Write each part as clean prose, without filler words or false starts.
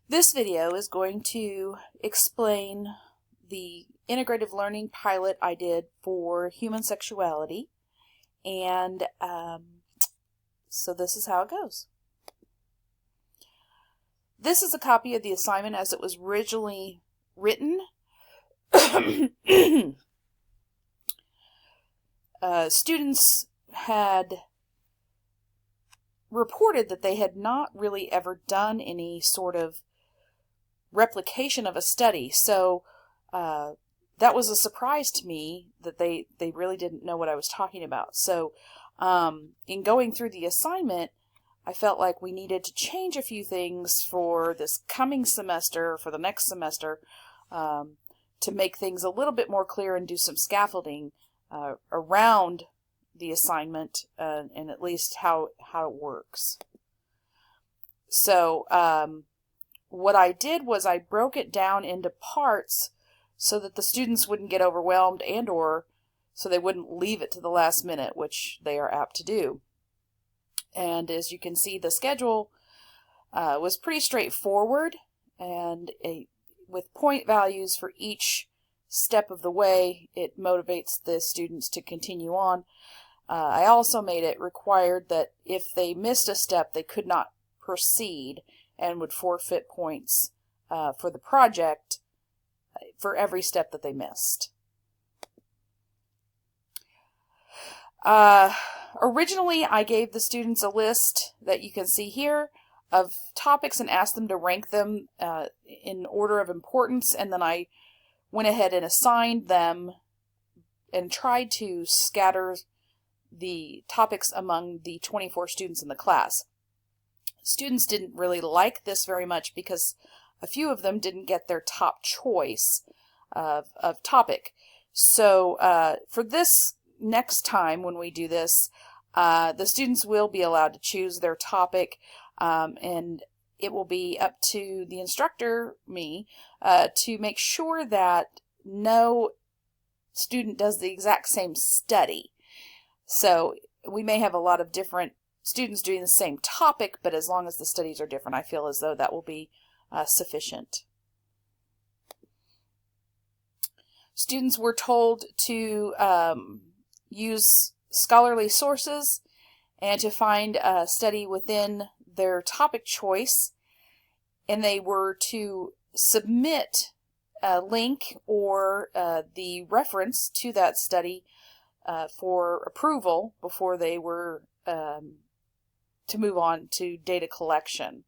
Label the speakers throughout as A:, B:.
A: This video is going to explain the integrative learning pilot I did for human sexuality, and so this is how it goes. This is a copy of the assignment as it was originally written. Students had reported that they had not really ever done any sort of replication of a study, so that was a surprise to me that they really didn't know what I was talking about. So in going through the assignment, I felt like we needed to change a few things for this coming semester, for the next semester, to make things a little bit more clear and do some scaffolding around the assignment and at least how it works. So what I did was I broke it down into parts so that the students wouldn't get overwhelmed and or so they wouldn't leave it to the last minute, which they are apt to do. And as you can see, the schedule was pretty straightforward, and with point values for each step of the way, it motivates the students to continue on. I also made it required that if they missed a step, they could not proceed and would forfeit points for the project for every step that they missed. Originally, I gave the students a list that you can see here of topics and asked them to rank them in order of importance, and then I went ahead and assigned them and tried to scatter the topics among the 24 students in the class. Students didn't really like this very much because a few of them didn't get their top choice of topic. So for this next time when we do this, the students will be allowed to choose their topic, and it will be up to the instructor, me, to make sure that no student does the exact same study. So we may have a lot of different students doing the same topic, but as long as the studies are different, I feel as though that will be sufficient. Students were told to use scholarly sources and to find a study within their topic choice, and they were to submit a link or the reference to that study for approval before they were to move on to data collection.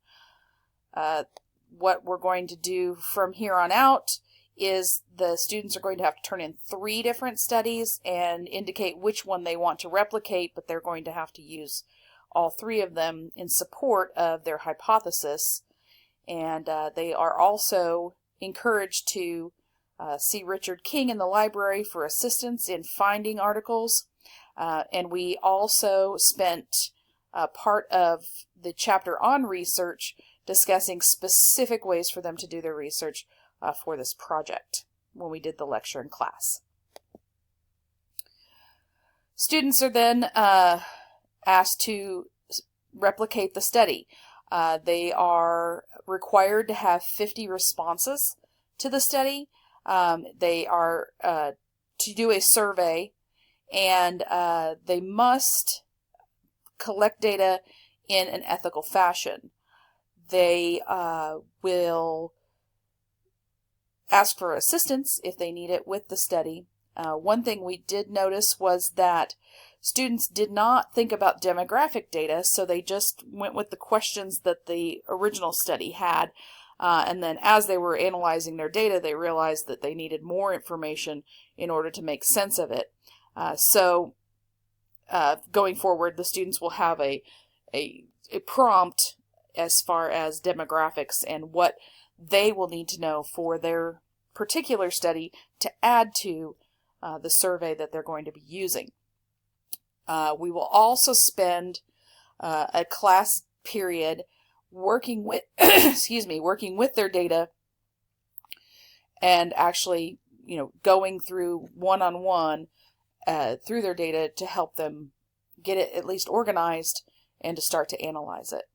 A: What we're going to do from here on out is the students are going to have to turn in 3 different studies and indicate which one they want to replicate, but they're going to have to use all 3 of them in support of their hypothesis. And they are also encouraged to see Richard King in the library for assistance in finding articles. And we also spent part of the chapter on research discussing specific ways for them to do their research for this project when we did the lecture in class. Students are then asked to replicate the study. They are required to have 50 responses to the study. They are to do a survey, and they must collect data in an ethical fashion. They will ask for assistance if they need it with the study. One thing we did notice was that students did not think about demographic data, so they just went with the questions that the original study had. And then as they were analyzing their data, they realized that they needed more information in order to make sense of it. So going forward, the students will have a prompt as far as demographics and what they will need to know for their particular study to add to the survey that they're going to be using. We will also spend a class period working with working with their data and actually going through one-on-one through their data to help them get it at least organized and to start to analyze it.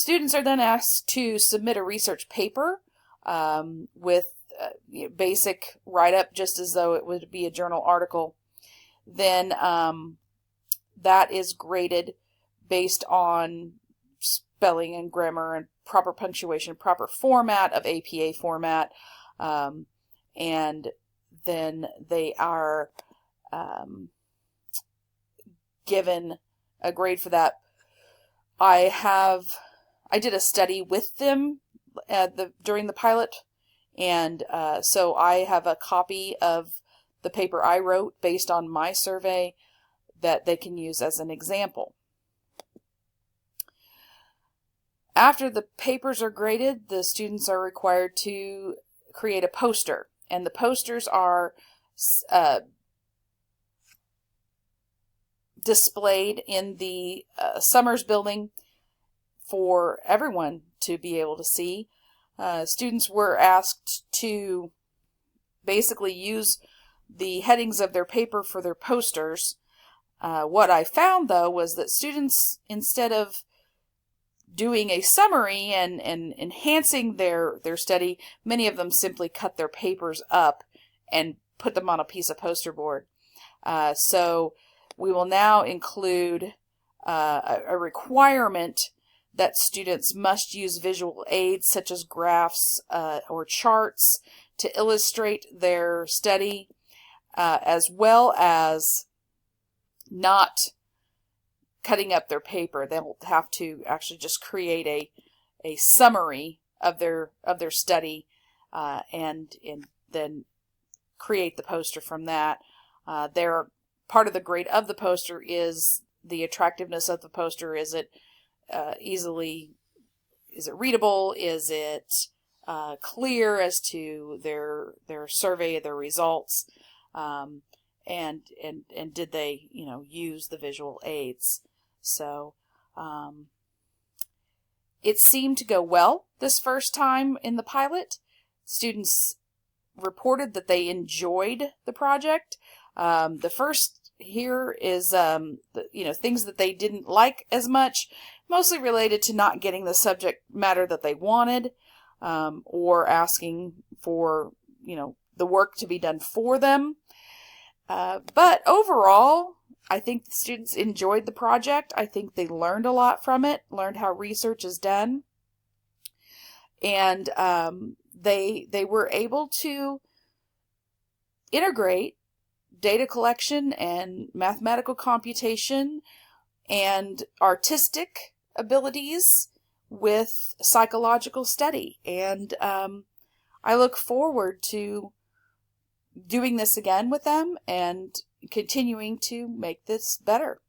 A: Students are then asked to submit a research paper with basic write-up, just as though it would be a journal article. Then that is graded based on spelling and grammar and proper punctuation, proper format of APA format, and then they are given a grade for that. I did a study with them during the pilot, and so I have a copy of the paper I wrote based on my survey that they can use as an example. After the papers are graded, the students are required to create a poster, and the posters are displayed in the Summers building for everyone to be able to see. Students were asked to basically use the headings of their paper for their posters. What I found, though, was that students, instead of doing a summary and enhancing their study, many of them simply cut their papers up and put them on a piece of poster board. So we will now include a requirement that students must use visual aids such as graphs or charts to illustrate their study, as well as not cutting up their paper. They'll have to actually just create a summary of their study and then create the poster from that. Part of the grade of the poster is the attractiveness of the poster. Is it readable? Is it clear as to their survey, their results, and did they use the visual aids? So it seemed to go well this first time in the pilot. Students reported that they enjoyed the project. The first here is things that they didn't like as much, mostly related to not getting the subject matter that they wanted, or asking for the work to be done for them. But overall, I think the students enjoyed the project. I think they learned a lot from it, learned how research is done, and they were able to integrate data collection and mathematical computation and artistic abilities with psychological study. And I look forward to doing this again with them and continuing to make this better.